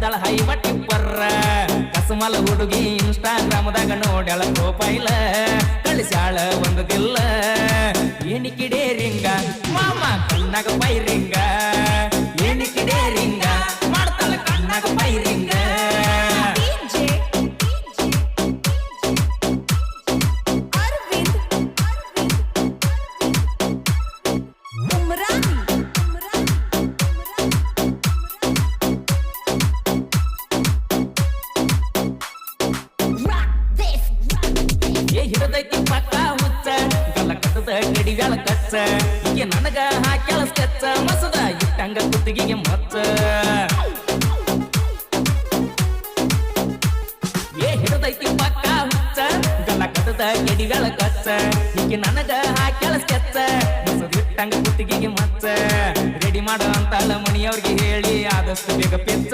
ಇದ್ದಳ ಹೈವಟ್ಟಿ ಬರ್ರ ಕಸಮಲ ಹುಡುಗಿ ಇನ್ಸ್ಟಾಗ್ರಾಮದಾಗ ನೋಡ್ಯಾಳ ಪ್ರೊಫೈಲ ಕಳಿಸ್ಯಾಳ ಒಂದು ದಿಲ್ಲ ಏನಿಕಿಡೇ ರಿಂಗ ಮಾಮ ಕಣ್ಣಾಗ ಪೈರಿಂಗ ಏನಿಕಿಡೇ ರಿಂಗ ಮಾಡ್ತಾಳ ಕಣ್ಣಾಗ ಪೈರಿಂಗ ಹಿಡದೈತಿ ಪಕ್ಕ ಹುಚ್ಚ ಗಲ್ಲ ಕಟ್ಟದ ಗಡಿಗಳ ಕಚ್ಚ ಈಗ ನನಗ ಹಾಕ್ಯಾಳ ಸ್ಕೆಚ್ಚ ಮಸದ ಇಟ್ಟಂಗ ಕುತ್ತಿಗೆಗೆ ಮಚ್ಚ ಹಿಡದೈತಿ ಪಕ್ಕ ಹುಚ್ಚ ಗಲ್ಲ ಕಟ್ಟದ ಗಡಿಗಳ ಕಚ್ಚ ಈಗ ನನಗ ಹಾಕ್ಯಾಳ ಸ್ಕೆಚ್ಚ ಮಸದ ಇಟ್ಟಂಗ ಕುತ್ತಿಗೆಗೆ ಮಚ್ಚ ರೆಡಿ ಮಾಡೋ ಅಂತಾಳ ಮಣಿಯವ್ರಿಗೆ ಹೇಳಿ ಆದಷ್ಟು ಬೇಗ ಪಿಚ್ಚ